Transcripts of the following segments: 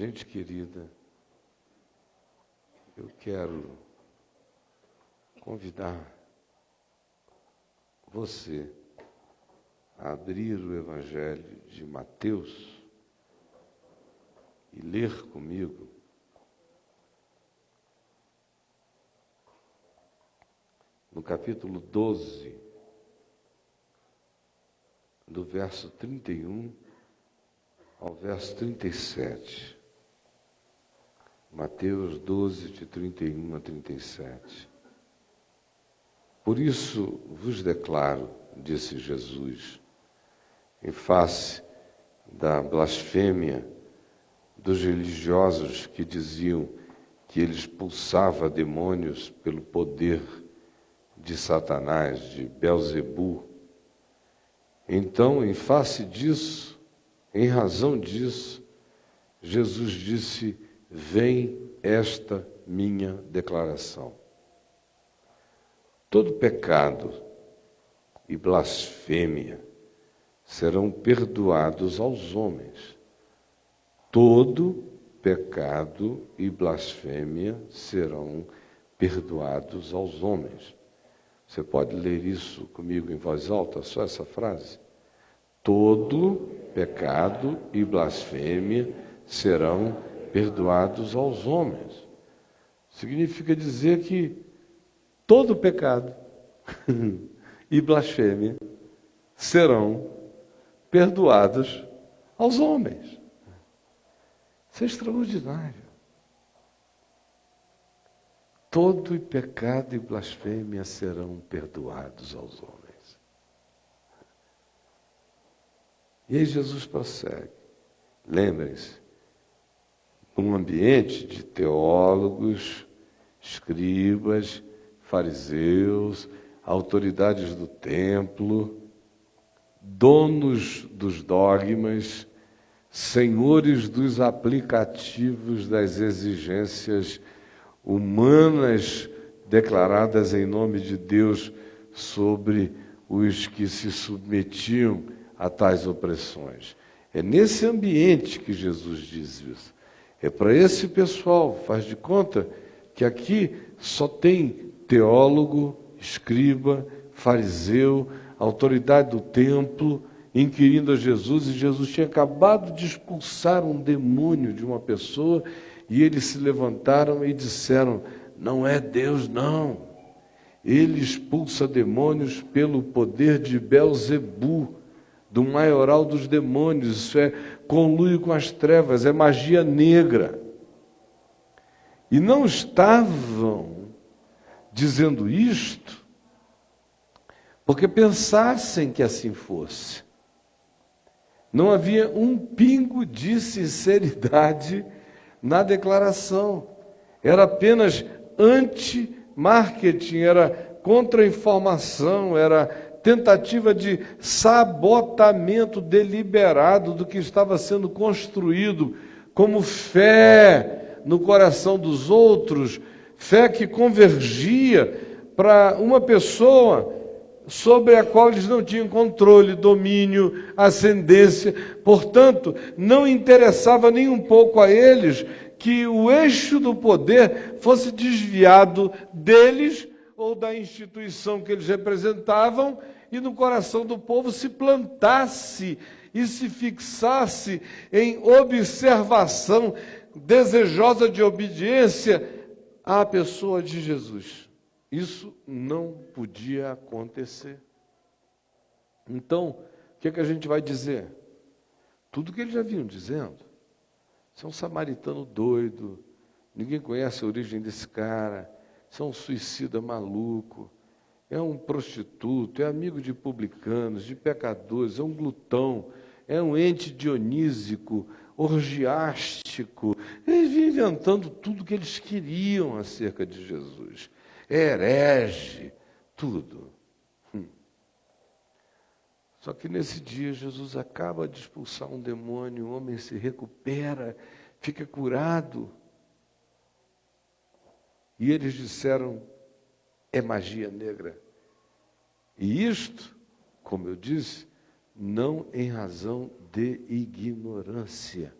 Gente querida, eu quero convidar você a abrir o Evangelho de Mateus e ler comigo no capítulo 12, do verso 31 ao verso 37. Mateus 12, de 31 a 37. Por isso vos declaro, disse Jesus, em face da blasfêmia dos religiosos que diziam que ele expulsava demônios pelo poder de Satanás, de Belzebu. Então, em face disso, em razão disso, Jesus disse: vem esta minha declaração. Todo pecado e blasfêmia serão perdoados aos homens. Todo pecado e blasfêmia serão perdoados aos homens. Você pode ler isso comigo em voz alta, só essa frase? Todo pecado e blasfêmia serão perdoados aos homens. Significa dizer que todo pecado e blasfêmia serão perdoados aos homens. Isso é extraordinário. Todo pecado e blasfêmia serão perdoados aos homens. E aí Jesus prossegue. Lembrem-se, num ambiente de teólogos, escribas, fariseus, autoridades do templo, donos dos dogmas, senhores dos aplicativos das exigências humanas declaradas em nome de Deus sobre os que se submetiam a tais opressões. É nesse ambiente que Jesus diz isso. É para esse pessoal, faz de conta que aqui só tem teólogo, escriba, fariseu, autoridade do templo, inquirindo a Jesus, e Jesus tinha acabado de expulsar um demônio de uma pessoa, e eles se levantaram e disseram: não é Deus, não. Ele expulsa demônios pelo poder de Belzebu, do maioral dos demônios. Isso é conluio com as trevas, é magia negra. E não estavam dizendo isto porque pensassem que assim fosse. Não havia um pingo de sinceridade na declaração. Era apenas anti-marketing, era contra-informação, era tentativa de sabotamento deliberado do que estava sendo construído como fé no coração dos outros, fé que convergia para uma pessoa sobre a qual eles não tinham controle, domínio, ascendência. Portanto, não interessava nem um pouco a eles que o eixo do poder fosse desviado deles ou da instituição que eles representavam, e no coração do povo se plantasse e se fixasse em observação desejosa de obediência à pessoa de Jesus. Isso não podia acontecer. Então, o que é que a gente vai dizer? Tudo que eles já vinham dizendo. Isso é um samaritano doido, ninguém conhece a origem desse cara, isso é um suicida maluco, é um prostituto, é amigo de publicanos, de pecadores, é um glutão, é um ente dionísico, orgiástico. Eles vinham inventando tudo que eles queriam acerca de Jesus. É herege, tudo. Só que nesse dia Jesus acaba de expulsar um demônio, o homem se recupera, fica curado. E eles disseram: é magia negra. E isto, como eu disse, não em razão de ignorância,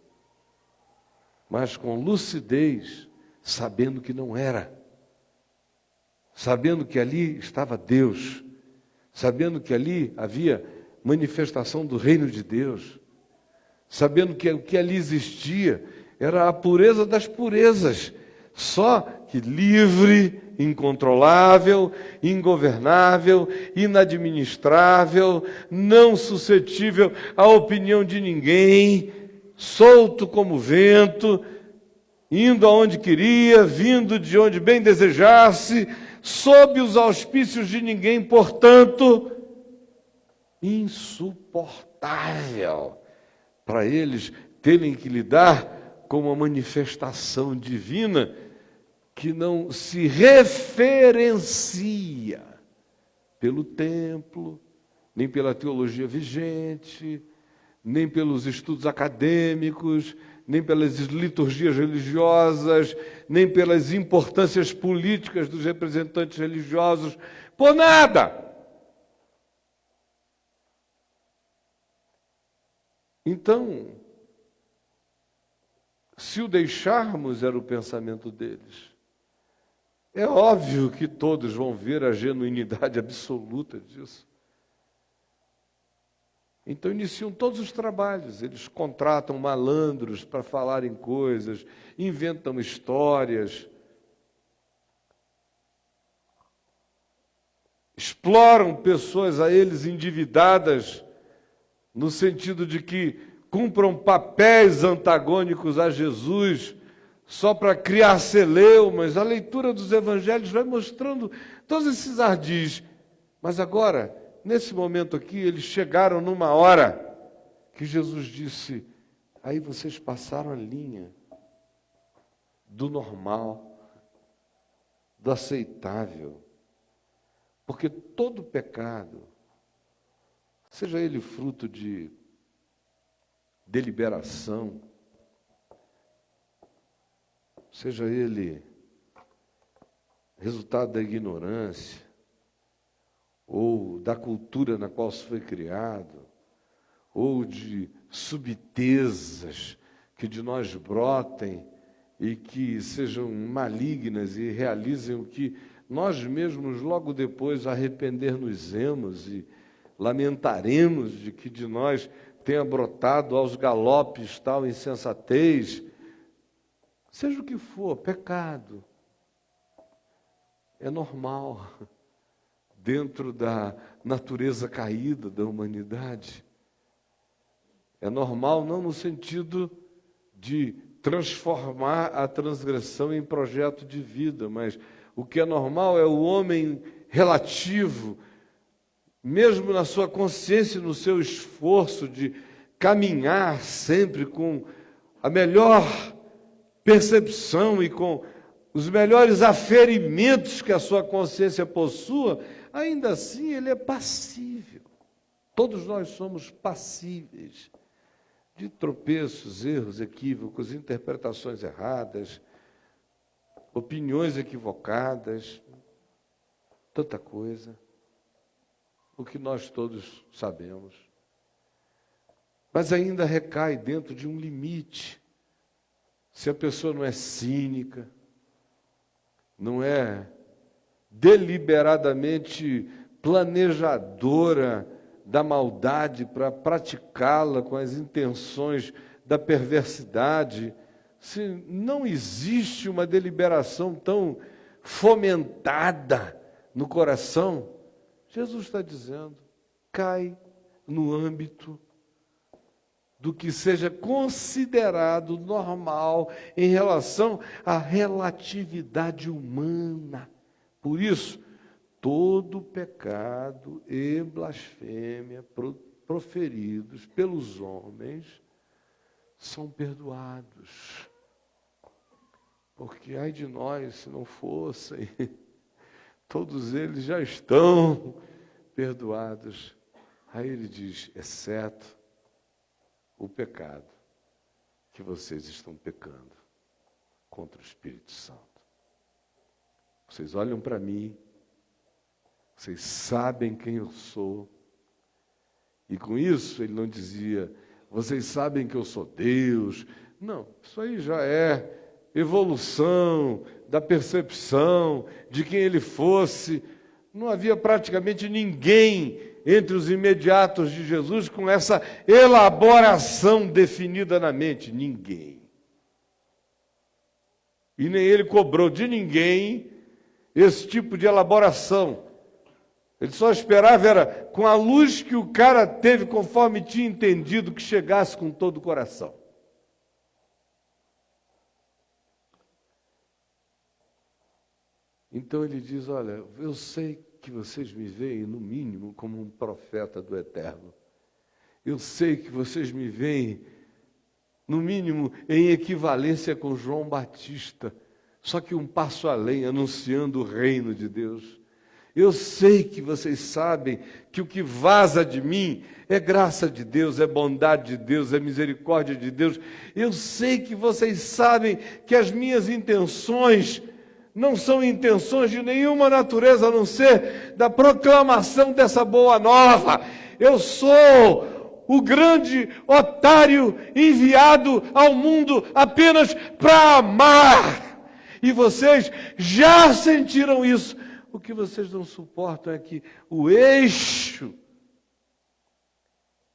mas com lucidez, sabendo que não era. Sabendo que ali estava Deus, sabendo que ali havia manifestação do reino de Deus, sabendo que o que ali existia era a pureza das purezas, só que livre, incontrolável, ingovernável, inadministrável, não suscetível à opinião de ninguém, solto como vento, indo aonde queria, vindo de onde bem desejasse, sob os auspícios de ninguém, portanto, insuportável para eles terem que lidar com uma manifestação divina que não se referencia pelo templo, nem pela teologia vigente, nem pelos estudos acadêmicos, nem pelas liturgias religiosas, nem pelas importâncias políticas dos representantes religiosos, por nada. Então, se o deixarmos, era o pensamento deles, é óbvio que todos vão ver a genuinidade absoluta disso. Então iniciam todos os trabalhos, eles contratam malandros para falarem coisas, inventam histórias, exploram pessoas a eles endividadas, no sentido de que cumpram papéis antagônicos a Jesus, só para criar celeumas. A leitura dos evangelhos vai mostrando todos esses ardis. Mas agora, nesse momento aqui, eles chegaram numa hora que Jesus disse, aí vocês passaram a linha do normal, do aceitável. Porque todo pecado, seja ele fruto de deliberação, seja ele resultado da ignorância, ou da cultura na qual se foi criado, ou de subtezas que de nós brotem e que sejam malignas e realizem o que nós mesmos logo depois arrepender-nos-emos e lamentaremos de que de nós tenha brotado aos galopes tal insensatez. Seja o que for, pecado é normal dentro da natureza caída da humanidade. É normal não no sentido de transformar a transgressão em projeto de vida, mas o que é normal é o homem relativo, mesmo na sua consciência, no seu esforço de caminhar sempre com a melhor percepção e com os melhores aferimentos que a sua consciência possua, ainda assim ele é passível. Todos nós somos passíveis de tropeços, erros, equívocos, interpretações erradas, opiniões equivocadas, tanta coisa, o que nós todos sabemos. Mas ainda recai dentro de um limite. Se a pessoa não é cínica, não é deliberadamente planejadora da maldade para praticá-la com as intenções da perversidade, se não existe uma deliberação tão fomentada no coração, Jesus está dizendo, cai no âmbito do que seja considerado normal em relação à relatividade humana. Por isso, todo pecado e blasfêmia proferidos pelos homens são perdoados. Porque ai de nós se não fossem, todos eles já estão perdoados. Aí ele diz, exceto o pecado que vocês estão pecando contra o Espírito Santo. Vocês olham para mim, vocês sabem quem eu sou, e com isso ele não dizia, vocês sabem que eu sou Deus, Não, isso aí já é evolução da percepção de quem ele fosse. Não havia praticamente ninguém entre os imediatos de Jesus com essa elaboração definida na mente. Ninguém. E nem ele cobrou de ninguém esse tipo de elaboração. Ele só esperava, era com a luz que o cara teve, conforme tinha entendido, que chegasse com todo o coração. Então ele diz, olha, eu sei que vocês me veem, no mínimo, como um profeta do Eterno. Eu sei que vocês me veem, no mínimo, em equivalência com João Batista, só que um passo além, anunciando o reino de Deus. Eu sei que vocês sabem que o que vaza de mim é graça de Deus, é bondade de Deus, é misericórdia de Deus. Eu sei que vocês sabem que as minhas intenções não são intenções de nenhuma natureza, a não ser da proclamação dessa boa nova. Eu sou o grande otário enviado ao mundo apenas para amar. E vocês já sentiram isso. O que vocês não suportam é que o eixo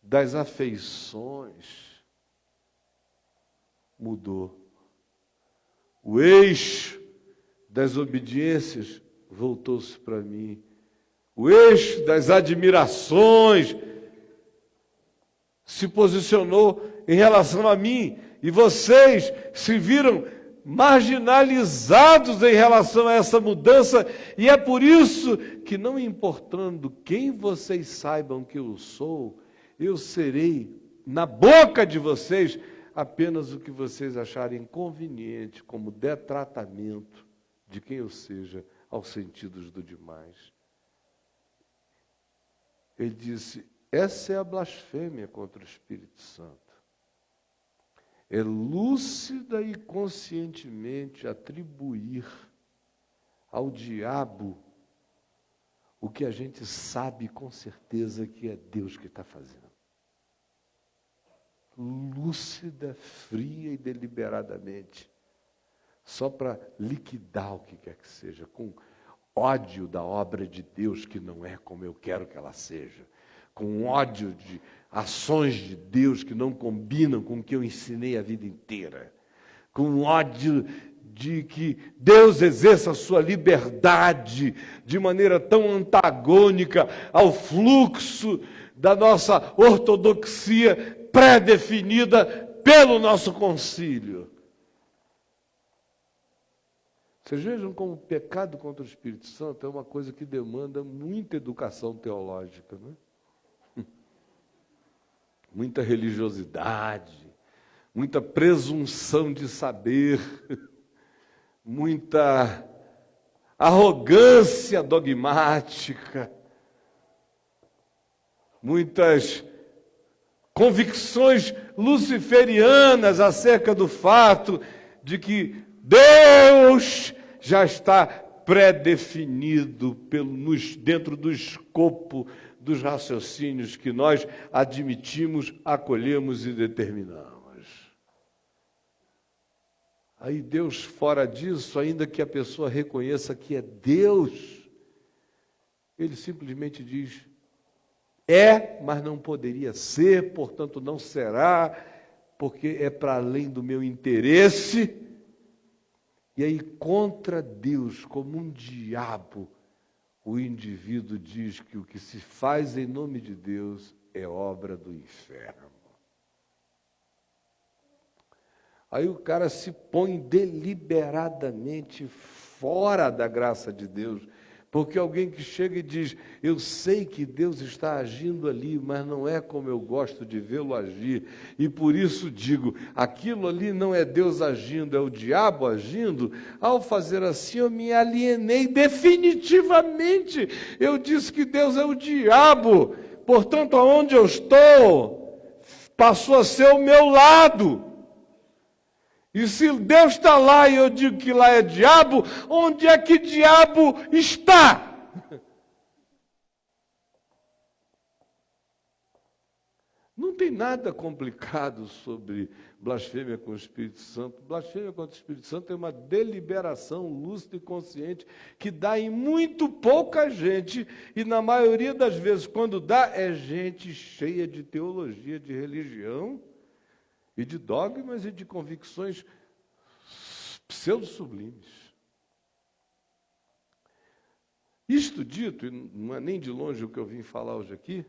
das afeições mudou. O eixo das obediências voltou-se para mim. O eixo das admirações se posicionou em relação a mim. E vocês se viram marginalizados em relação a essa mudança, e é por isso que, não importando quem vocês saibam que eu sou, eu serei na boca de vocês apenas o que vocês acharem conveniente como detratamento de quem eu seja aos sentidos do demais. Ele disse, essa é a blasfêmia contra o Espírito Santo. É lúcida e conscientemente atribuir ao diabo o que a gente sabe com certeza que é Deus que está fazendo. Lúcida, fria e deliberadamente, só para liquidar o que quer que seja, com ódio da obra de Deus que não é como eu quero que ela seja, com ódio de ações de Deus que não combinam com o que eu ensinei a vida inteira, com ódio de que Deus exerça a sua liberdade de maneira tão antagônica ao fluxo da nossa ortodoxia pré-definida pelo nosso concílio. Vocês vejam como o pecado contra o Espírito Santo é uma coisa que demanda muita educação teológica, não é? Muita religiosidade, muita presunção de saber, muita arrogância dogmática, muitas convicções luciferianas acerca do fato de que Deus já está pré-definido dentro do escopo dos raciocínios que nós admitimos, acolhemos e determinamos. Aí Deus, fora disso, ainda que a pessoa reconheça que é Deus, ele simplesmente diz, é, mas não poderia ser, portanto não será, porque é para além do meu interesse. E aí, contra Deus, como um diabo, o indivíduo diz que o que se faz em nome de Deus é obra do inferno. Aí o cara se põe deliberadamente fora da graça de Deus, porque alguém que chega e diz, eu sei que Deus está agindo ali, mas não é como eu gosto de vê-lo agir, e por isso digo, aquilo ali não é Deus agindo, é o diabo agindo. Ao fazer assim, eu me alienei definitivamente. Eu disse que Deus é o diabo, portanto, aonde eu estou, passou a ser o meu lado. E se Deus está lá e eu digo que lá é diabo, onde é que diabo está? Não tem nada complicado sobre blasfêmia com o Espírito Santo. Blasfêmia contra o Espírito Santo é uma deliberação lúcida e consciente que dá em muito pouca gente, e na maioria das vezes, quando dá, é gente cheia de teologia, de religião, e de dogmas e de convicções pseudo-sublimes. Isto dito, e não é nem de longe o que eu vim falar hoje aqui,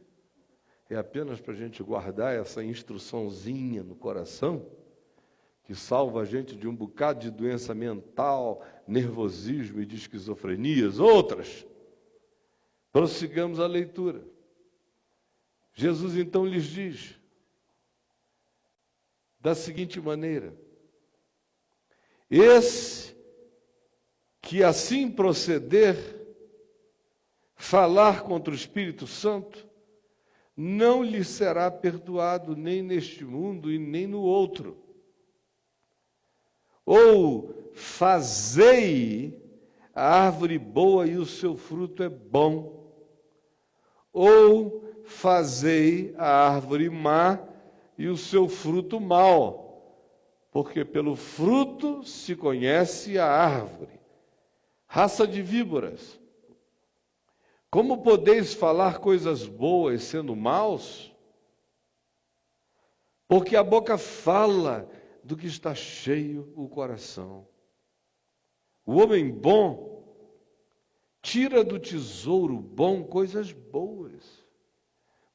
é apenas para a gente guardar essa instruçãozinha no coração, que salva a gente de um bocado de doença mental, nervosismo e de esquizofrenias, outras. Prossigamos a leitura. Jesus então lhes diz, da seguinte maneira: esse que assim proceder, falar contra o Espírito Santo, não lhe será perdoado nem neste mundo e nem no outro. Ou fazei a árvore boa e o seu fruto é bom, ou fazei a árvore má e o seu fruto mau, porque pelo fruto se conhece a árvore. Raça de víboras, como podeis falar coisas boas sendo maus? Porque a boca fala do que está cheio o coração. O homem bom tira do tesouro bom coisas boas,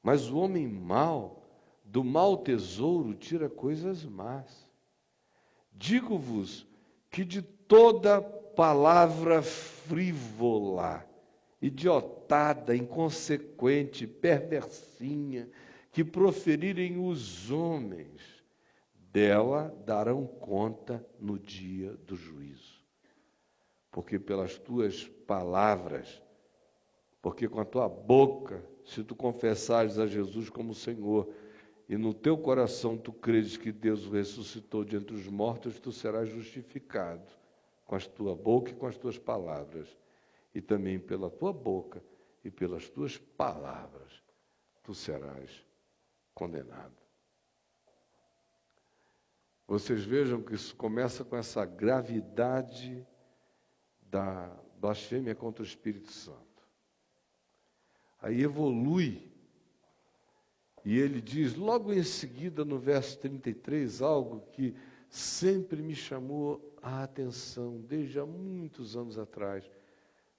mas o homem mau, do mau tesouro, tira coisas más. Digo-vos que de toda palavra frívola, idiotada, inconsequente, perversinha, que proferirem os homens, dela darão conta no dia do juízo. Porque pelas tuas palavras, porque com a tua boca, se tu confessares a Jesus como Senhor, e no teu coração tu credes que Deus o ressuscitou de entre os mortos, tu serás justificado com a tua boca e com as tuas palavras. E também pela tua boca e pelas tuas palavras, tu serás condenado. Vocês vejam que isso começa com essa gravidade da blasfêmia contra o Espírito Santo. Aí evolui, e ele diz, logo em seguida, no verso 33, algo que sempre me chamou a atenção, desde há muitos anos atrás,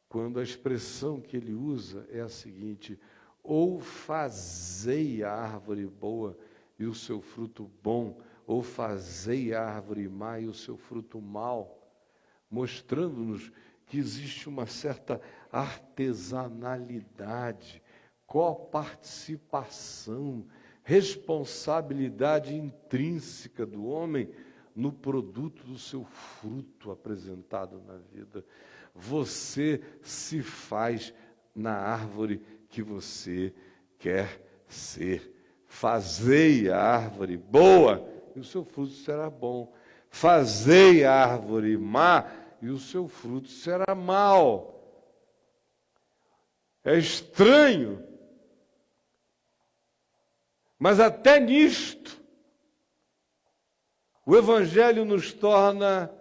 quando a expressão que ele usa é a seguinte: ou fazei a árvore boa e o seu fruto bom, ou fazei a árvore má e o seu fruto mau, mostrando-nos que existe uma certa artesanalidade, coparticipação, responsabilidade intrínseca do homem no produto do seu fruto apresentado na vida. Você se faz na árvore que você quer ser. Fazei a árvore boa e o seu fruto será bom. Fazei a árvore má e o seu fruto será mau. É estranho, mas até nisto, o Evangelho nos torna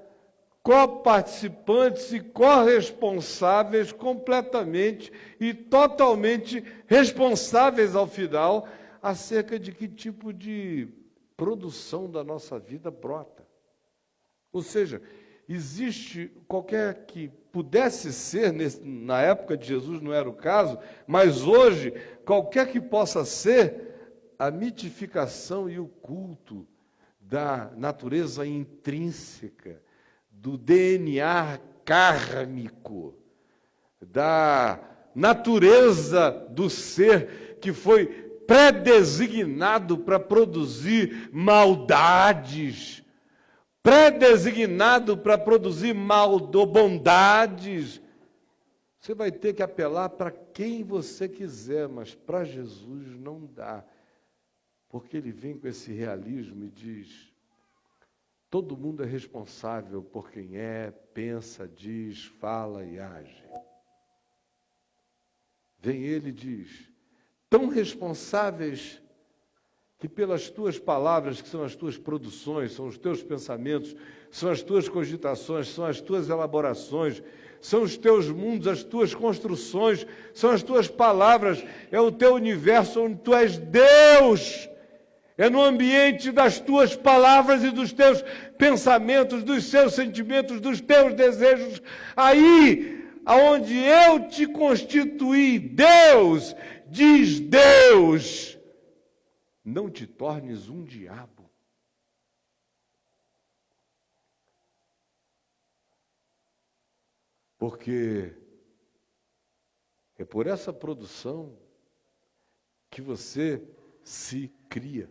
coparticipantes e corresponsáveis completamente e totalmente responsáveis ao final acerca de que tipo de produção da nossa vida brota. Ou seja, existe qualquer que pudesse ser, na época de Jesus não era o caso, mas hoje, qualquer que possa ser, a mitificação e o culto da natureza intrínseca, do DNA kármico, da natureza do ser que foi predesignado para produzir maldades, predesignado para produzir bondades. Você vai ter que apelar para quem você quiser, mas para Jesus não dá. Porque ele vem com esse realismo e diz: todo mundo é responsável por quem é, pensa, diz, fala e age. Vem ele e diz: tão responsáveis que pelas tuas palavras, que são as tuas produções, são os teus pensamentos, são as tuas cogitações, são as tuas elaborações, são os teus mundos, as tuas construções, são as tuas palavras, é o teu universo onde tu és Deus. É no ambiente das tuas palavras e dos teus pensamentos, dos seus sentimentos, dos teus desejos, aí aonde eu te constituí, Deus, diz Deus, não te tornes um diabo. Porque é por essa produção que você se cria.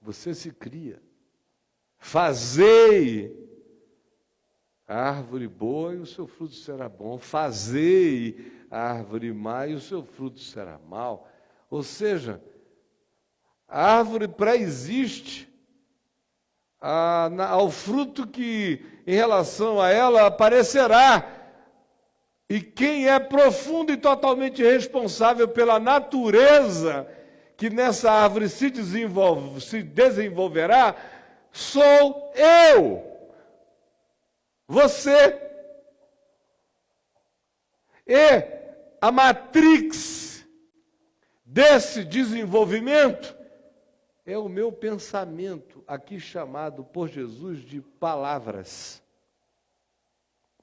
Você se cria. Fazei a árvore boa e o seu fruto será bom. Fazei a árvore má e o seu fruto será mau. Ou seja, a árvore pré-existe ao fruto que, em relação a ela, aparecerá. E quem é profundo e totalmente responsável pela natureza que nessa árvore se desenvolverá, sou eu, você. E a matrix desse desenvolvimento é o meu pensamento, aqui chamado por Jesus de palavras.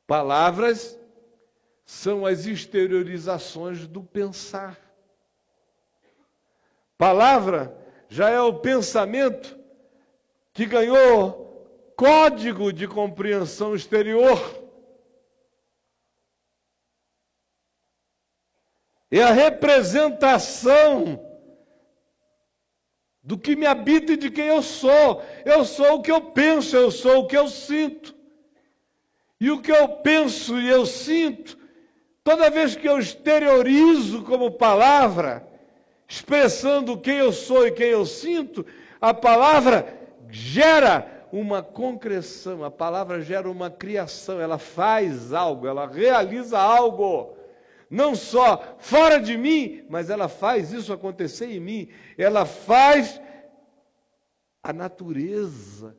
Palavras são as exteriorizações do pensar. Palavra já é o pensamento que ganhou código de compreensão exterior. É a representação do que me habita e de quem eu sou. Eu sou o que eu penso, eu sou o que eu sinto. E o que eu penso e eu sinto, toda vez que eu exteriorizo como palavra, expressando quem eu sou e quem eu sinto, a palavra gera uma concreção, a palavra gera uma criação, ela faz algo, ela realiza algo. Não só fora de mim, mas ela faz isso acontecer em mim. Ela faz a natureza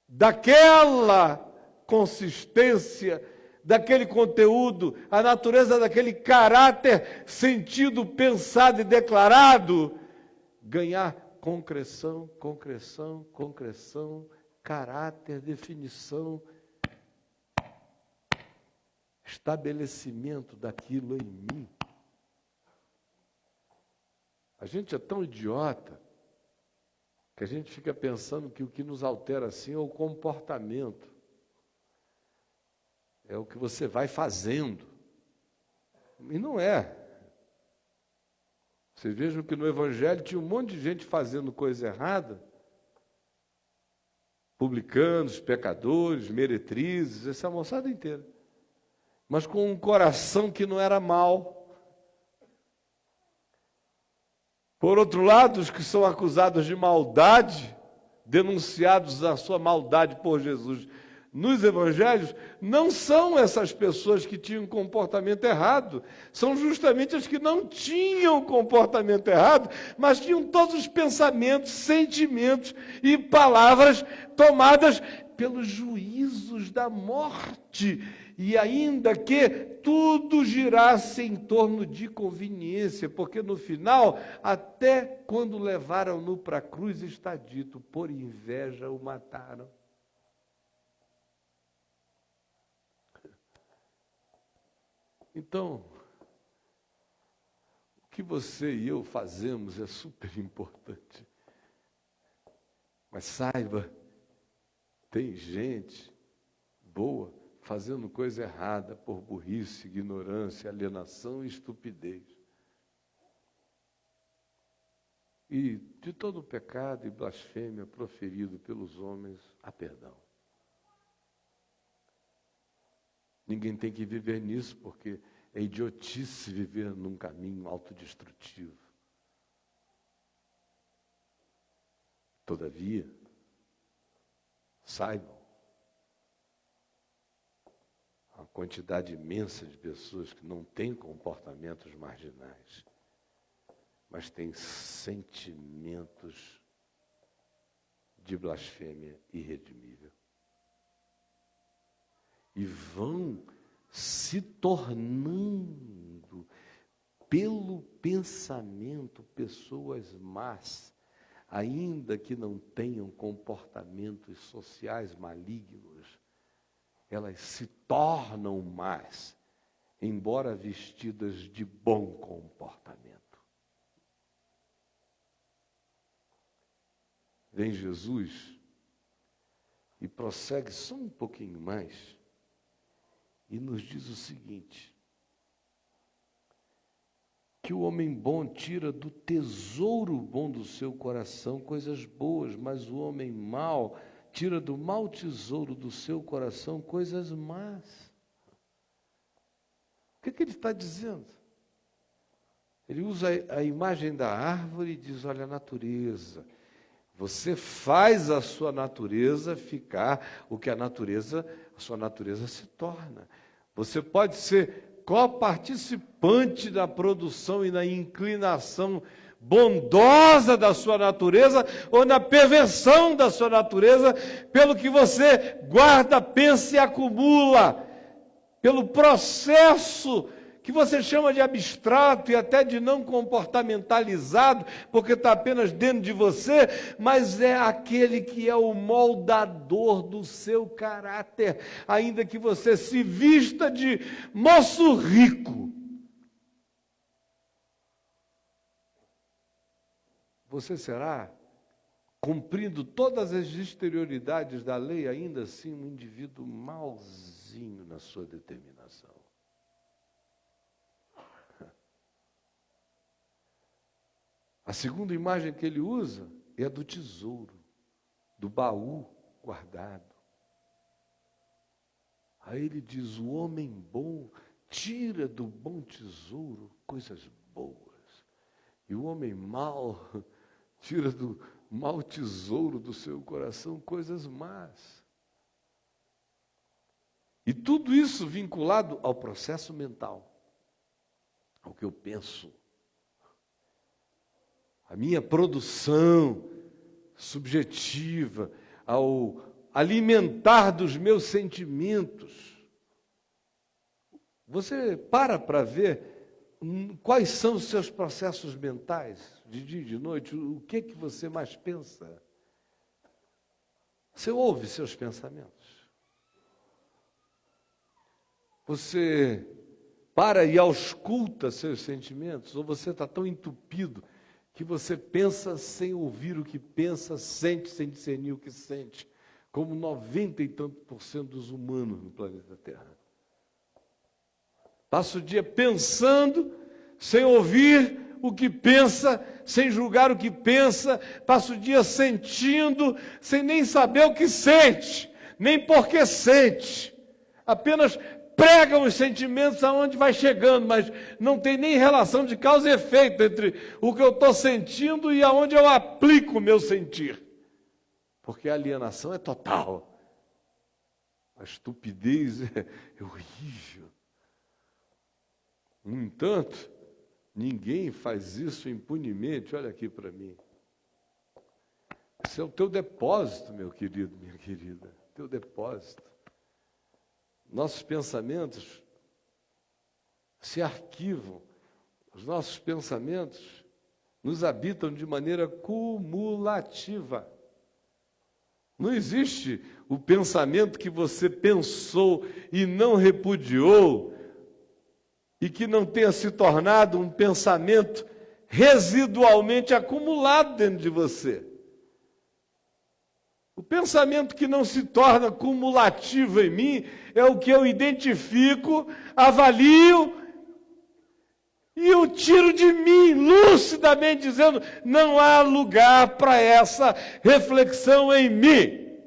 daquela consistência, daquele conteúdo, a natureza daquele caráter sentido, pensado e declarado, ganhar concreção, concreção, concreção, caráter, definição, estabelecimento daquilo em mim. A gente é tão idiota que a gente fica pensando que o que nos altera assim é o comportamento. É o que você vai fazendo. E não é. Vocês vejam que no Evangelho tinha um monte de gente fazendo coisa errada, publicanos, pecadores, meretrizes, essa moçada inteira. Mas com um coração que não era mau. Por outro lado, os que são acusados de maldade, denunciados a sua maldade por Jesus nos evangelhos, não são essas pessoas que tinham comportamento errado, são justamente as que não tinham comportamento errado, mas tinham todos os pensamentos, sentimentos e palavras tomadas pelos juízos da morte, e ainda que tudo girasse em torno de conveniência, porque no final, até quando levaram-no para a cruz, está dito, por inveja o mataram. Então, o que você e eu fazemos é super importante. Mas saiba, tem gente boa fazendo coisa errada por burrice, ignorância, alienação e estupidez. E de todo pecado e blasfêmia proferido pelos homens, há perdão. Ninguém tem que viver nisso, porque é idiotice viver num caminho autodestrutivo. Todavia, saibam, a quantidade imensa de pessoas que não têm comportamentos marginais, mas têm sentimentos de blasfêmia irredimível. E vão se tornando, pelo pensamento, pessoas más, ainda que não tenham comportamentos sociais malignos, elas se tornam más, embora vestidas de bom comportamento. Vem Jesus e prossegue só um pouquinho mais e nos diz o seguinte: que o homem bom tira do tesouro bom do seu coração coisas boas, mas o homem mau tira do mau tesouro do seu coração coisas más. O que ele está dizendo? Ele usa a imagem da árvore e diz: olha, a natureza. Você faz a sua natureza ficar o que a sua natureza se torna. Você pode ser coparticipante da produção e na inclinação bondosa da sua natureza ou na perversão da sua natureza, pelo que você guarda, pensa e acumula, pelo processo que você chama de abstrato e até de não comportamentalizado, porque está apenas dentro de você, mas é aquele que é o moldador do seu caráter, ainda que você se vista de moço rico. Você será, cumprindo todas as exterioridades da lei, ainda assim um indivíduo malzinho na sua determinação. A segunda imagem que ele usa é a do tesouro, do baú guardado. Aí ele diz: o homem bom tira do bom tesouro coisas boas, e o homem mau tira do mau tesouro do seu coração coisas más. E tudo isso vinculado ao processo mental, ao que eu penso, a minha produção subjetiva, ao alimentar dos meus sentimentos. Você para ver quais são os seus processos mentais, de dia e de noite, o que você mais pensa? Você ouve seus pensamentos? Você para e ausculta seus sentimentos? Ou você está tão entupido que você pensa sem ouvir o que pensa, sente sem discernir o que sente, como 90 e tanto% dos humanos no planeta Terra. Passa o dia pensando, sem ouvir o que pensa, sem julgar o que pensa, passa o dia sentindo, sem nem saber o que sente, nem por que sente, apenas prega os sentimentos aonde vai chegando, mas não tem nem relação de causa e efeito entre o que eu estou sentindo e aonde eu aplico o meu sentir. Porque a alienação é total. A estupidez é horrível. No entanto, ninguém faz isso impunemente. Olha aqui para mim. Esse é o teu depósito, meu querido, minha querida. Teu depósito. Nossos pensamentos se arquivam, os nossos pensamentos nos habitam de maneira cumulativa. Não existe o pensamento que você pensou e não repudiou, e que não tenha se tornado um pensamento residualmente acumulado dentro de você. O pensamento que não se torna cumulativo em mim é o que eu identifico, avalio e o tiro de mim, lucidamente dizendo: não há lugar para essa reflexão em mim.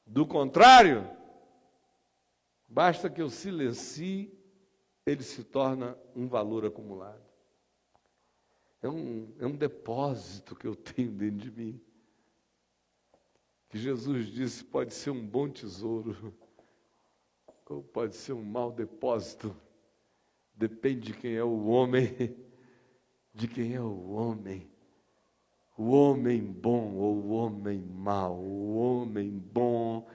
Do contrário, basta que eu silencie, ele se torna um valor acumulado. É um depósito que eu tenho dentro de mim. Que Jesus disse, pode ser um bom tesouro, ou pode ser um mau depósito. Depende de quem é o homem de quem é o homem bom ou o homem mau. O homem bom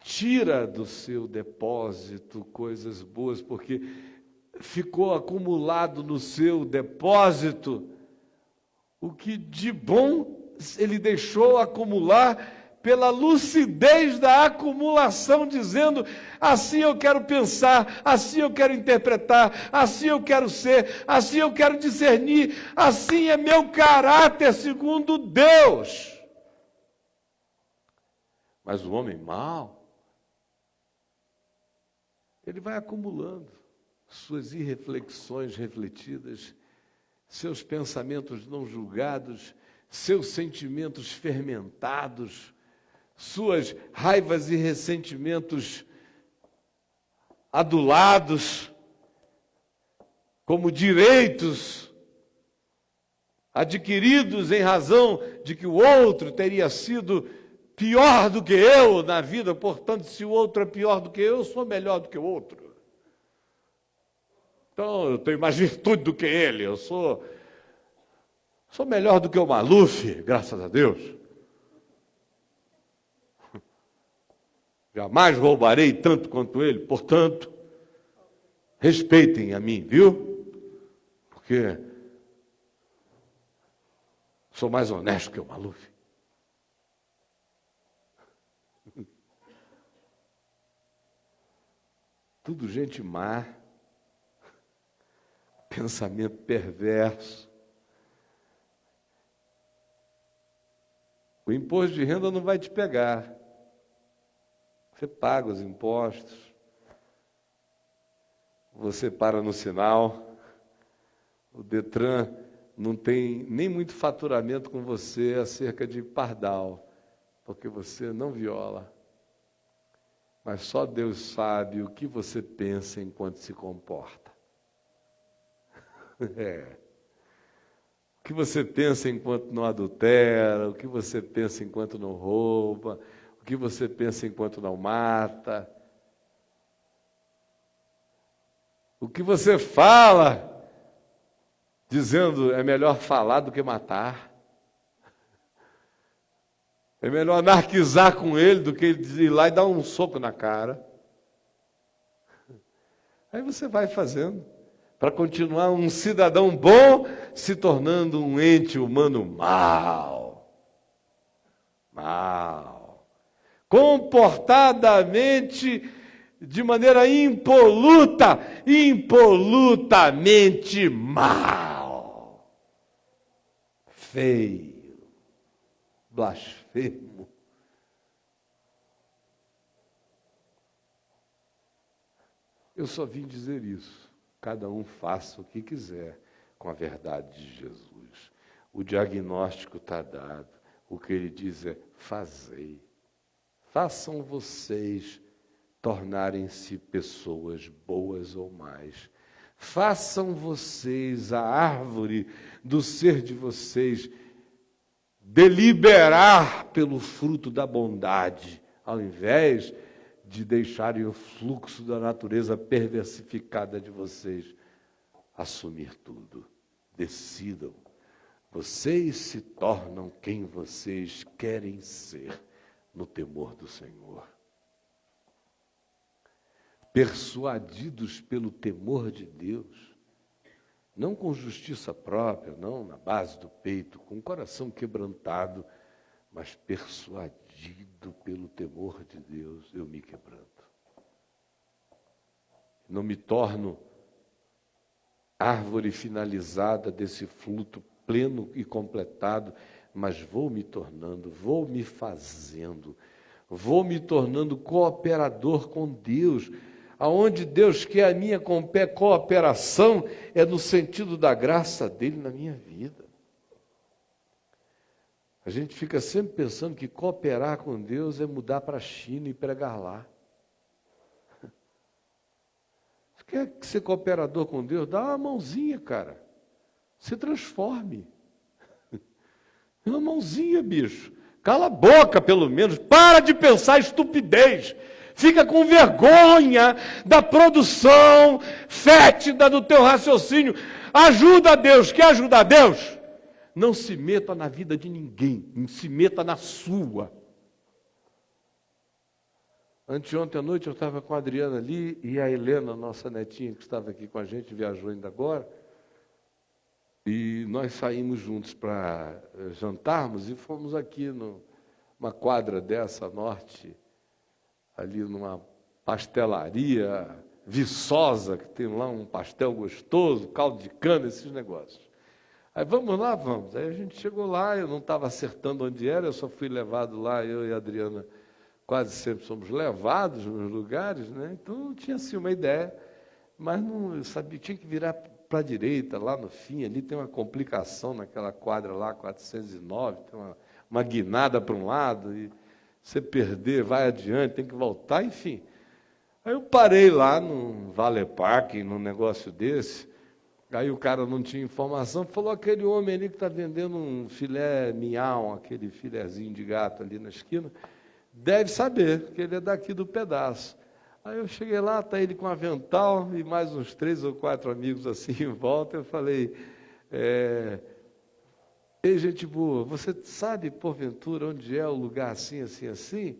tira do seu depósito coisas boas, porque ficou acumulado no seu depósito o que de bom ele deixou acumular pela lucidez da acumulação, dizendo: assim eu quero pensar, assim eu quero interpretar, assim eu quero ser, assim eu quero discernir, assim é meu caráter segundo Deus. Mas o homem mau, ele vai acumulando suas irreflexões refletidas, seus pensamentos não julgados, seus sentimentos fermentados, suas raivas e ressentimentos adulados como direitos adquiridos em razão de que o outro teria sido pior do que eu na vida, portanto, se o outro é pior do que eu sou melhor do que o outro. Então, eu tenho mais virtude do que ele, eu sou melhor do que o Maluf, graças a Deus. Jamais roubarei tanto quanto ele, portanto, respeitem a mim, viu? Porque sou mais honesto que o Maluf. Tudo gente má, pensamento perverso. O imposto de renda não vai te pegar. Você paga os impostos, você para no sinal, o Detran não tem nem muito faturamento com você acerca de pardal, porque você não viola. Mas só Deus sabe o que você pensa enquanto se comporta. O que você pensa enquanto não adultera, o que você pensa enquanto não rouba, o que você pensa enquanto não mata, o que você fala, dizendo é melhor falar do que matar, é melhor anarquizar com ele do que ele ir lá e dar um soco na cara. Aí você vai fazendo, para continuar um cidadão bom, se tornando um ente humano mau. Comportadamente, de maneira impolutamente mal. Feio, blasfemo. Eu só vim dizer isso. Cada um faça o que quiser com a verdade de Jesus. O diagnóstico está dado. O que ele diz é: fazei. Façam vocês tornarem-se pessoas boas ou mais. Façam vocês a árvore do ser de vocês deliberar pelo fruto da bondade, ao invés de deixarem o fluxo da natureza perversificada de vocês assumir tudo. Decidam. Vocês se tornam quem vocês querem ser no temor do Senhor. Persuadidos pelo temor de Deus, não com justiça própria, não na base do peito, com o coração quebrantado, mas persuadido pelo temor de Deus, eu me quebranto. Não me torno árvore finalizada desse fruto pleno e completado, mas vou me tornando, vou me fazendo, vou me tornando cooperador com Deus. Aonde Deus quer a minha cooperação é no sentido da graça dele na minha vida. A gente fica sempre pensando que cooperar com Deus é mudar para a China e pregar lá. Você quer ser cooperador com Deus? Dá uma mãozinha, cara. Se transforme. Uma mãozinha, bicho. Cala a boca, pelo menos. Para de pensar estupidez. Fica com vergonha da produção fétida do teu raciocínio. Ajuda a Deus. Quer ajudar a Deus? Não se meta na vida de ninguém, não se meta na sua. Anteontem à noite eu estava com a Adriana ali e a Helena, nossa netinha que estava aqui com a gente, viajou ainda agora. E nós saímos juntos para jantarmos e fomos aqui numa quadra dessa, norte, ali numa pastelaria Viçosa, que tem lá um pastel gostoso, caldo de cana, esses negócios. Aí vamos lá, vamos. Aí a gente chegou lá, eu não estava acertando onde era, eu só fui levado lá, eu e a Adriana quase sempre somos levados nos lugares, né? Então não tinha assim uma ideia, mas não eu sabia, tinha que virar para a direita, lá no fim, ali tem uma complicação naquela quadra lá, 409, tem uma guinada para um lado, e você perder, vai adiante, tem que voltar, enfim. Aí eu parei lá no Vale Parque, num negócio desse, aí o cara não tinha informação, falou, aquele homem ali que está vendendo um filé mignon, aquele filézinho de gato ali na esquina, deve saber que ele é daqui do pedaço. Aí eu cheguei lá, está ele com um avental e mais uns 3 ou 4 amigos assim em volta. Eu falei, ei, gente boa, você sabe, porventura, onde é o lugar assim, assim, assim?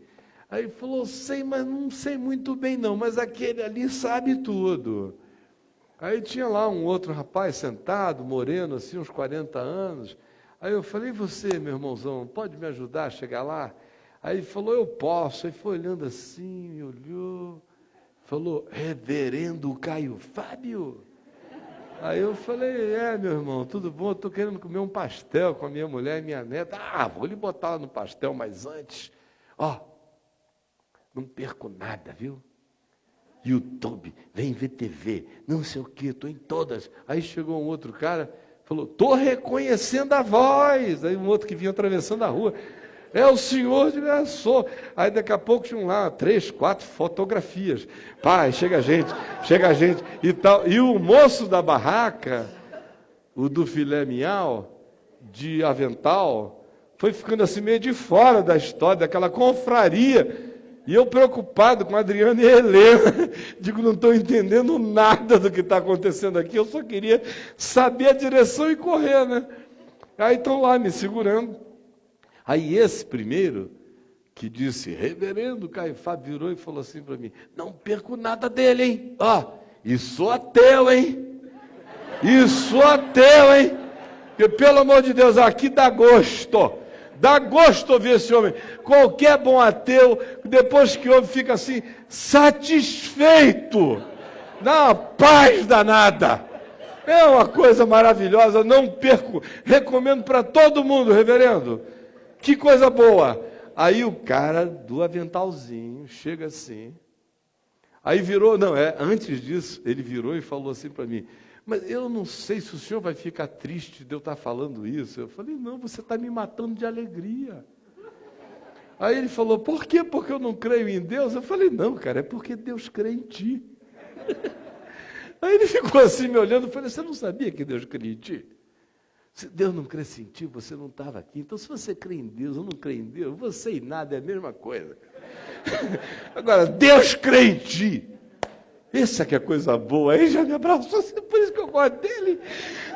Aí ele falou, sei, mas não sei muito bem não, mas aquele ali sabe tudo. Aí tinha lá um outro rapaz sentado, moreno, assim, uns 40 anos. Aí eu falei, você, meu irmãozão, pode me ajudar a chegar lá? Aí ele falou, eu posso. Aí foi olhando assim, me olhou, falou, reverendo Caio Fábio. Aí eu falei, meu irmão, tudo bom? Eu estou querendo comer um pastel com a minha mulher e minha neta. Vou lhe botar lá no pastel, mas antes, não perco nada, viu? YouTube, vem ver TV, não sei o que, estou em todas. Aí chegou um outro cara, falou, estou reconhecendo a voz. Aí um outro que vinha atravessando a rua, é o senhor de sou. Aí daqui a pouco tinham lá 3, 4 fotografias. Pai, chega a gente e tal. E o moço da barraca, o do filé mignon, de avental, foi ficando assim meio de fora da história, daquela confraria. E eu preocupado com a Adriana e a Helena, digo, não estou entendendo nada do que está acontecendo aqui, eu só queria saber a direção e correr, né? Aí estão lá me segurando. Aí esse primeiro, que disse, reverendo Caio Fábio, virou e falou assim para mim, não perco nada dele, hein? E sou ateu, hein? E sou ateu, hein? Porque, pelo amor de Deus, aqui dá gosto. Dá gosto ouvir esse homem. Qualquer bom ateu, depois que ouve, fica assim, satisfeito. Dá uma paz danada. É uma coisa maravilhosa, não perco. Recomendo para todo mundo, reverendo. Que coisa boa. Aí o cara do aventalzinho chega assim. Aí virou, antes disso, ele virou e falou assim para mim, mas eu não sei se o senhor vai ficar triste de eu estar falando isso. Eu falei, não, você está me matando de alegria. Aí ele falou, por quê? Porque eu não creio em Deus? Eu falei, não, cara, é porque Deus crê em ti. Aí ele ficou assim me olhando, eu falei, você não sabia que Deus crê em ti? Se Deus não cresce em ti, você não estava aqui. Então, se você crê em Deus ou não crê em Deus, você e nada é a mesma coisa. Agora, Deus crê em ti. Essa que é coisa boa. Aí já me abraçou, por isso que eu gosto dele.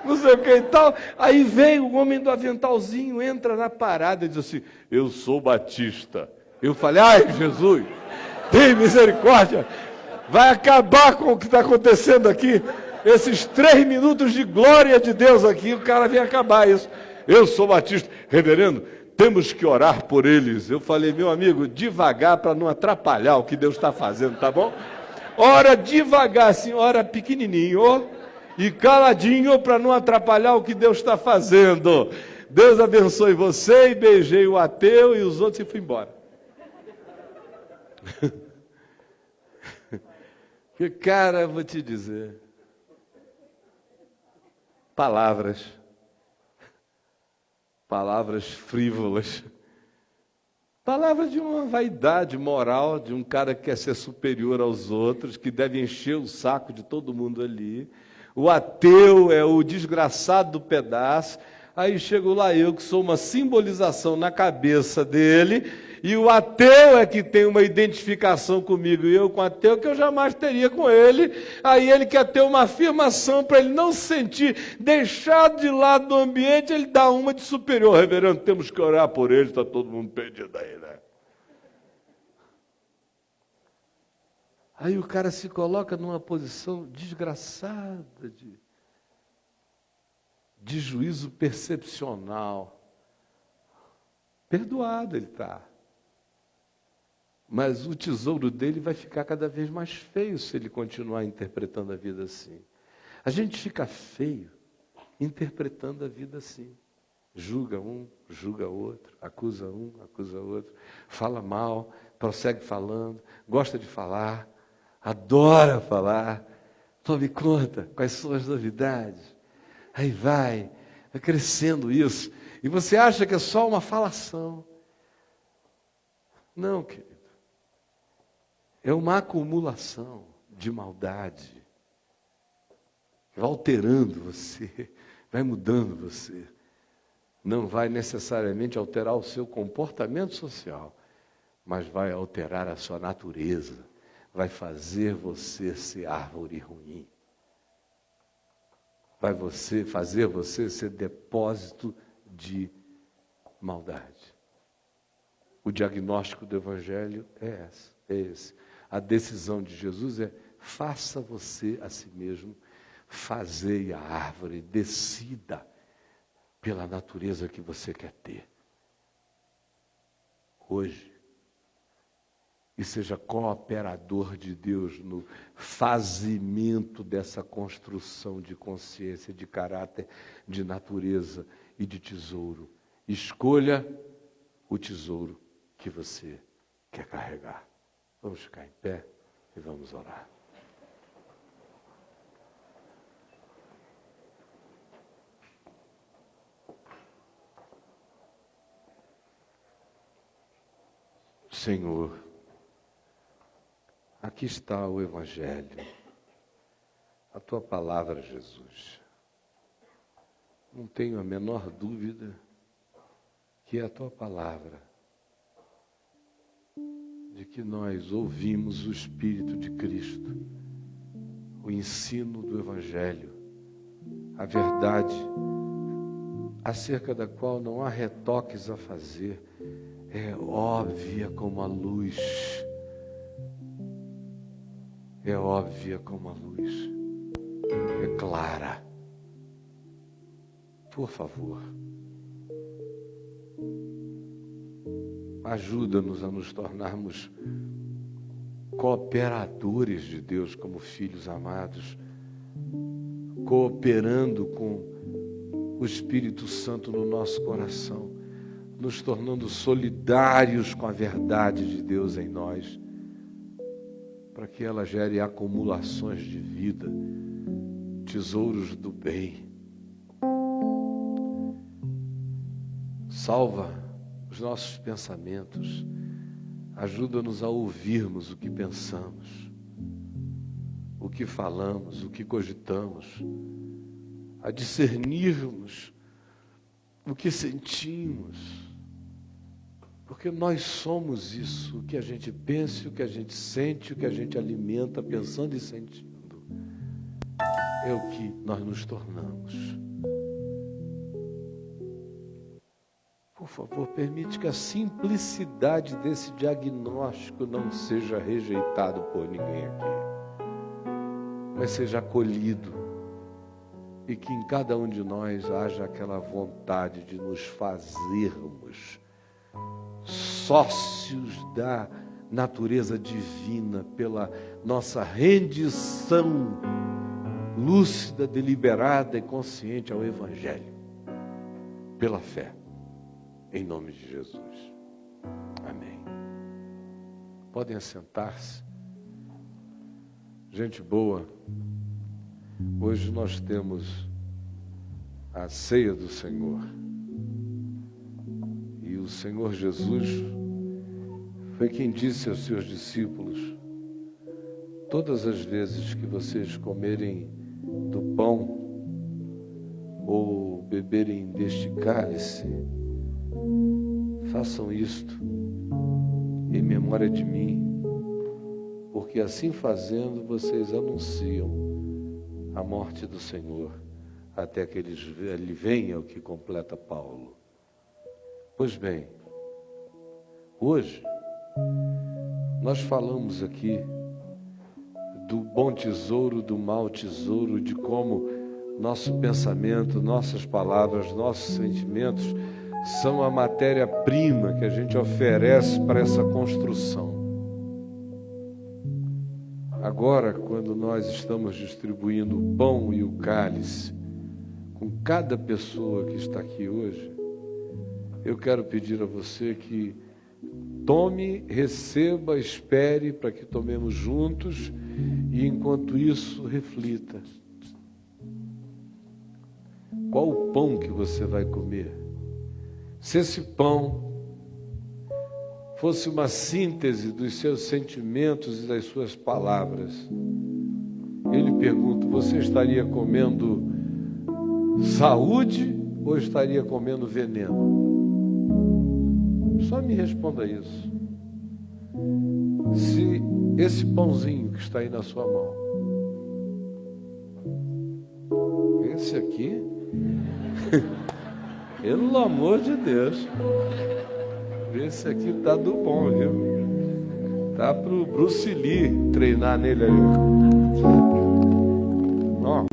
Não sei o que e tal. Aí vem o homem do aventalzinho, entra na parada e diz assim, eu sou batista. Eu falei, ai Jesus, tem misericórdia. Vai acabar com o que está acontecendo aqui. Esses 3 minutos de glória de Deus aqui, o cara vem acabar isso. Eu sou batista. Reverendo, temos que orar por eles. Eu falei, meu amigo, devagar para não atrapalhar o que Deus está fazendo, tá bom? Ora devagar, assim, ora pequenininho e caladinho para não atrapalhar o que Deus está fazendo. Deus abençoe você, e beijei o ateu e os outros e fui embora. Porque, cara, vou te dizer, palavras frívolas, palavras de uma vaidade moral, de um cara que quer ser superior aos outros, que deve encher o saco de todo mundo ali. O ateu é o desgraçado do pedaço. Aí chego lá eu, que sou uma simbolização na cabeça dele, e o ateu é que tem uma identificação comigo, e eu com o ateu que eu jamais teria com ele. Aí ele quer ter uma afirmação para ele não se sentir deixado de lado do ambiente, ele dá uma de superior. Reverendo, temos que orar por ele, está todo mundo perdido aí, né? Aí o cara se coloca numa posição desgraçada de juízo percepcional. Perdoado ele está. Mas o tesouro dele vai ficar cada vez mais feio se ele continuar interpretando a vida assim. A gente fica feio interpretando a vida assim. Julga um, julga outro, acusa um, acusa outro, fala mal, prossegue falando, gosta de falar, adora falar. Tome conta quais são as novidades. Aí vai crescendo isso. E você acha que é só uma falação. Não, querido. É uma acumulação de maldade. Vai alterando você, vai mudando você. Não vai necessariamente alterar o seu comportamento social, mas vai alterar a sua natureza. Vai fazer você ser árvore ruim. Vai fazer você ser depósito de maldade. O diagnóstico do Evangelho é esse. A decisão de Jesus é: faça você a si mesmo, fazei a árvore, decida pela natureza que você quer ter. Hoje. E seja cooperador de Deus no fazimento dessa construção de consciência, de caráter, de natureza e de tesouro. Escolha o tesouro que você quer carregar. Vamos ficar em pé e vamos orar. Senhor, aqui está o Evangelho, a Tua palavra, Jesus. Não tenho a menor dúvida que é a Tua palavra, de que nós ouvimos o Espírito de Cristo, o ensino do Evangelho, a verdade acerca da qual não há retoques a fazer, é óbvia como a luz. É óbvia como a luz, é clara. Por favor, ajuda-nos a nos tornarmos cooperadores de Deus como filhos amados, cooperando com o Espírito Santo no nosso coração, nos tornando solidários com a verdade de Deus em nós, para que ela gere acumulações de vida, tesouros do bem. Salva os nossos pensamentos, ajuda-nos a ouvirmos o que pensamos, o que falamos, o que cogitamos, a discernirmos o que sentimos, porque nós somos isso, o que a gente pensa, o que a gente sente, o que a gente alimenta, pensando e sentindo, é o que nós nos tornamos. Por favor, permite que a simplicidade desse diagnóstico não seja rejeitado por ninguém aqui, mas seja acolhido, e que em cada um de nós haja aquela vontade de nos fazermos sócios da natureza divina pela nossa rendição lúcida, deliberada e consciente ao Evangelho, pela fé, em nome de Jesus. Amém. Podem assentar-se. Gente boa, hoje nós temos a ceia do Senhor. E o Senhor Jesus foi quem disse aos seus discípulos: todas as vezes que vocês comerem do pão ou beberem deste cálice, façam isto em memória de mim, porque assim fazendo vocês anunciam a morte do Senhor, até que ele venha, o que completa Paulo. Pois bem, hoje nós falamos aqui do bom tesouro, do mau tesouro, de como nosso pensamento, nossas palavras, nossos sentimentos são a matéria-prima que a gente oferece para essa construção. Agora, quando nós estamos distribuindo o pão e o cálice com cada pessoa que está aqui hoje, eu quero pedir a você que tome, receba, espere para que tomemos juntos e, enquanto isso, reflita. Qual o pão que você vai comer? Se esse pão fosse uma síntese dos seus sentimentos e das suas palavras, eu lhe pergunto, você estaria comendo saúde ou estaria comendo veneno? Só me responda isso. Se esse pãozinho que está aí na sua mão, esse aqui, pelo amor de Deus, esse aqui tá do bom, viu? Tá pro Bruce Lee treinar nele ali. Ó,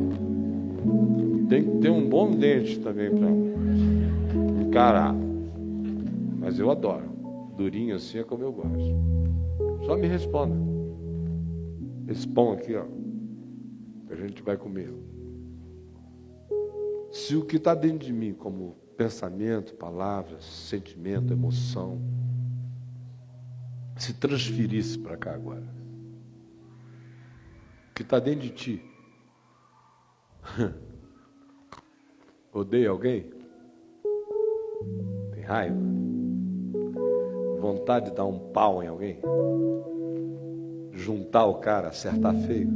tem que ter um bom dente também para encarar. Mas eu adoro. Durinho assim é como eu gosto. Só me responda. Esse pão aqui, ó, que a gente vai comer. Se o que está dentro de mim, como pensamento, palavras, sentimento, emoção, se transferisse para cá agora, o que está dentro de ti, odeia alguém? Tem raiva? Vontade de dar um pau em alguém? Juntar o cara, acertar feio?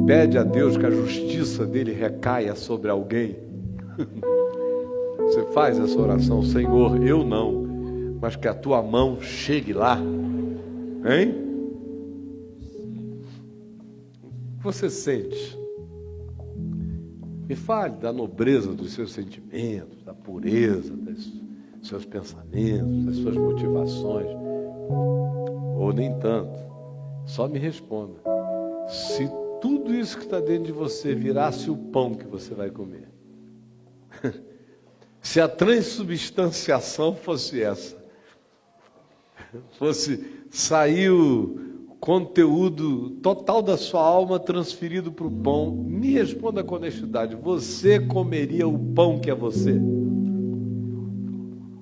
Pede a Deus que a justiça dele recaia sobre alguém? Você faz essa oração, Senhor, eu não, mas que a tua mão chegue lá, hein? O que você sente? Me fale da nobreza dos seus sentimentos, da pureza dos seus pensamentos, das suas motivações, ou nem tanto. Só me responda. Se tudo isso que está dentro de você virasse o pão que você vai comer, se a transubstanciação fosse essa, fosse sair o conteúdo total da sua alma transferido para o pão, me responda com honestidade, você comeria o pão que é você?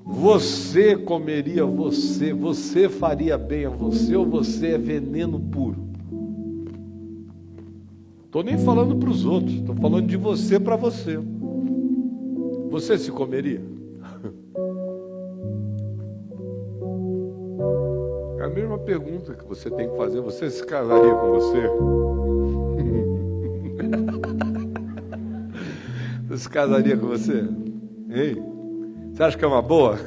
Você comeria você? Você faria bem a você ou você é veneno puro? Estou nem falando para os outros, estou falando de você para você. Você se comeria? É a mesma pergunta que você tem que fazer. Você se casaria com você? Você se casaria com você? Ei, você acha que é uma boa?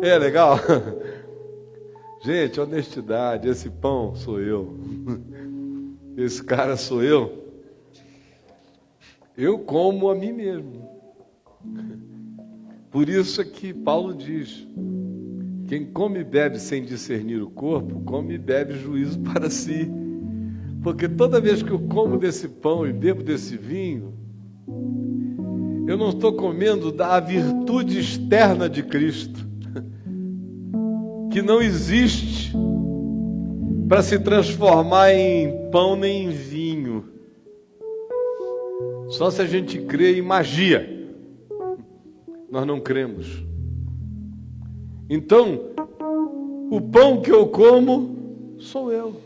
É legal? Gente, honestidade, esse pão sou eu. Esse cara sou eu. Eu como a mim mesmo. Por isso é que Paulo diz: quem come e bebe sem discernir o corpo, come e bebe juízo para si. Porque toda vez que eu como desse pão e bebo desse vinho, eu não estou comendo da virtude externa de Cristo, que não existe para se transformar em pão nem em vinho. Só se a gente crê em magia. Nós não cremos. Então, o pão que eu como sou eu.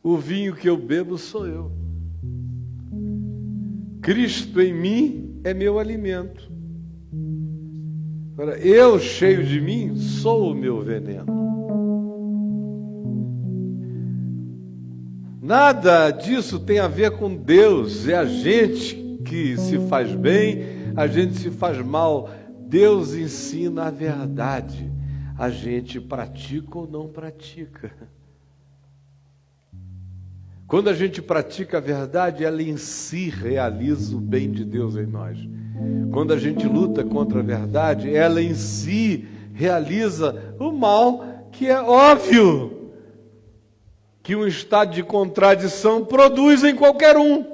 O vinho que eu bebo sou eu. Cristo em mim é meu alimento. Agora, eu cheio de mim sou o meu veneno. Nada disso tem a ver com Deus, é a gente que se faz bem, a gente se faz mal. Deus ensina a verdade. A gente pratica ou não pratica. Quando a gente pratica a verdade, ela em si realiza o bem de Deus em nós. Quando a gente luta contra a verdade, ela em si realiza o mal, que é óbvio que um estado de contradição produz em qualquer um.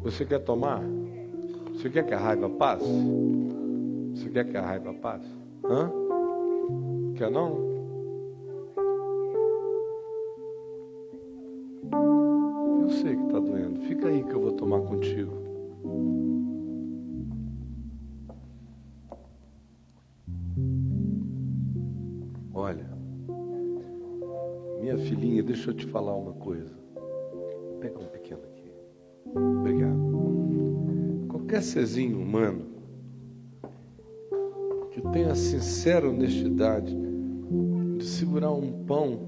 Você quer tomar? Você quer que a raiva passe? Você quer que a raiva passe? Hã? Quer não? Eu sei que está doendo. Fica aí que eu vou tomar contigo. Olha, minha filhinha, deixa eu te falar uma coisa. Pega um pequeno aqui. Obrigado. Qualquer serzinho humano que tenha a sincera honestidade de segurar um pão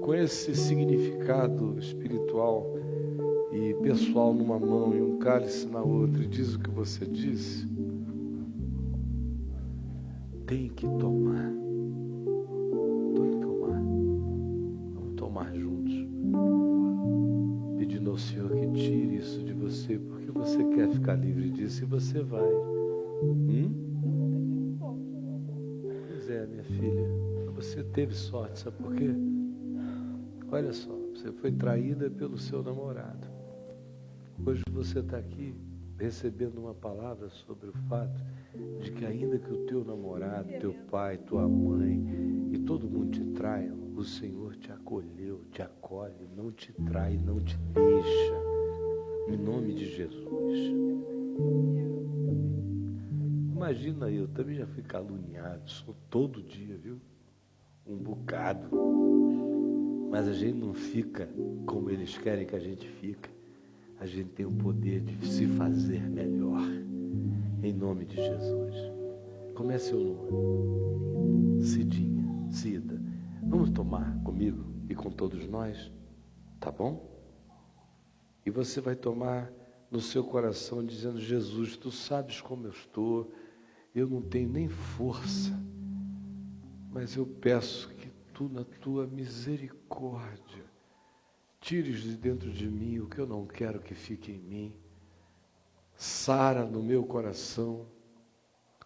com esse significado espiritual e pessoal numa mão e um cálice na outra, e diz o que você disse, tem que tomar. Tem que tomar. Vamos tomar juntos. Pedindo ao Senhor que tire isso de você, porque você quer ficar livre disso e você vai. Pois é, minha filha, você teve sorte, sabe por quê? Olha só, você foi traída pelo seu namorado. Hoje você está aqui recebendo uma palavra sobre o fato de que ainda que o teu namorado, teu pai, tua mãe e todo mundo te traiam, o Senhor te acolheu, te acolhe, não te trai, não te deixa. Em nome de Jesus. Imagina, eu também já fui caluniado, sou todo dia, viu? Um bocado. Mas a gente não fica como eles querem que a gente fique. A gente tem o poder de se fazer melhor. Em nome de Jesus. Como é seu nome? Cidinha, Cida. Vamos tomar comigo e com todos nós? Tá bom? E você vai tomar no seu coração dizendo: Jesus, tu sabes como eu estou. Eu não tenho nem força. Mas eu peço que tu, na tua misericórdia, tires de dentro de mim o que eu não quero que fique em mim. Sara no meu coração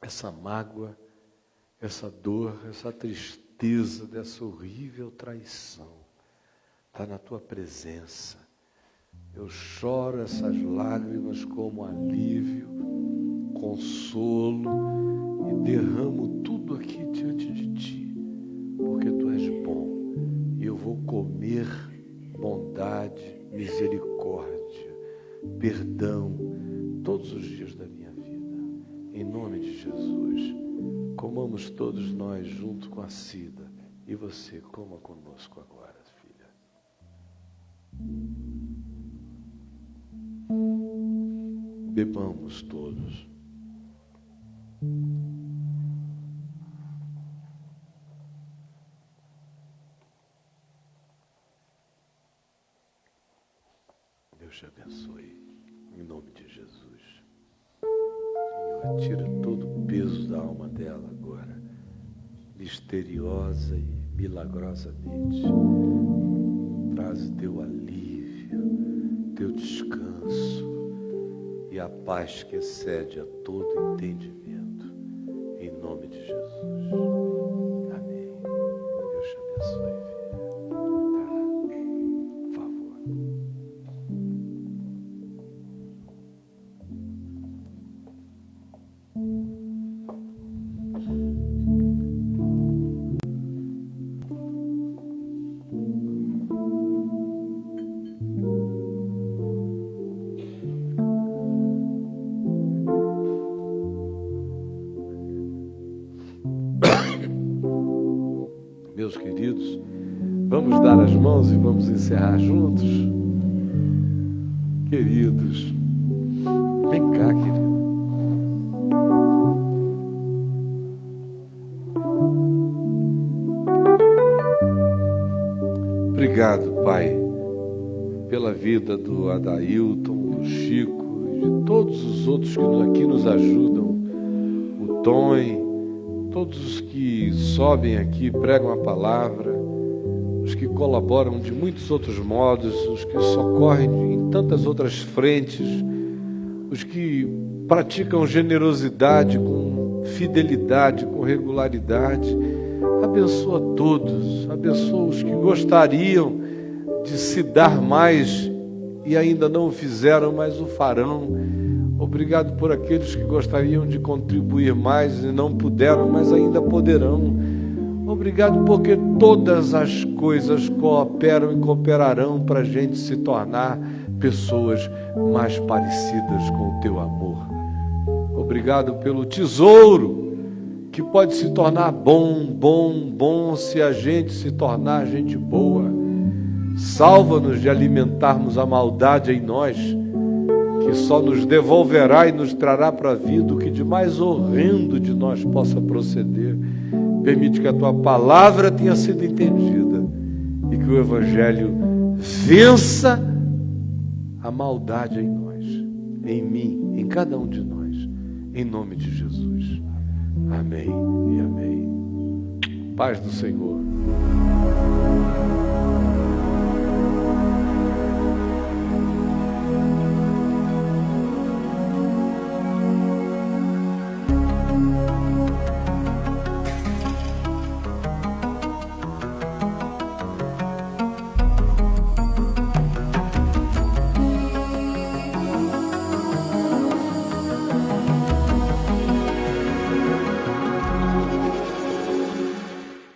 essa mágoa, essa dor, essa tristeza dessa horrível traição. Está na tua presença. Eu choro essas lágrimas como alívio, consolo e derramo tudo aqui diante de ti, porque tu és bom. E eu vou comer bondade, misericórdia, perdão todos os dias da minha vida. Em nome de Jesus, comamos todos nós junto com a Cida. E você, coma conosco agora, filha. Bebamos todos. Deus te abençoe, em nome de Jesus. Senhor, tira todo o peso da alma dela agora, misteriosa e milagrosamente. Traz o teu alívio, teu descanso e a paz que excede a todo entendimento, em nome de Jesus. Amém. Deus te abençoe, filha. Por favor. Meus queridos, vamos dar as mãos e vamos encerrar juntos. Queridos, vem cá, querido. Obrigado, Pai, pela vida do Adailton, do Chico e de todos os outros que aqui nos ajudam, o Tom, todos os que sobem aqui, pregam a palavra, os que colaboram de muitos outros modos, os que socorrem em tantas outras frentes, os que praticam generosidade com fidelidade, com regularidade. Abençoa todos, abençoa os que gostariam de se dar mais e ainda não o fizeram, mas o farão. Obrigado por aqueles que gostariam de contribuir mais e não puderam, mas ainda poderão. Obrigado porque todas as coisas cooperam e cooperarão para a gente se tornar pessoas mais parecidas com o teu amor. Obrigado pelo tesouro que pode se tornar bom se a gente se tornar gente boa. Salva-nos de alimentarmos a maldade em nós, que só nos devolverá e nos trará para a vida o que de mais horrendo de nós possa proceder. Permite que a tua palavra tenha sido entendida e que o Evangelho vença a maldade em nós, em mim, em cada um de nós, em nome de Jesus. Amém e amém. Paz do Senhor.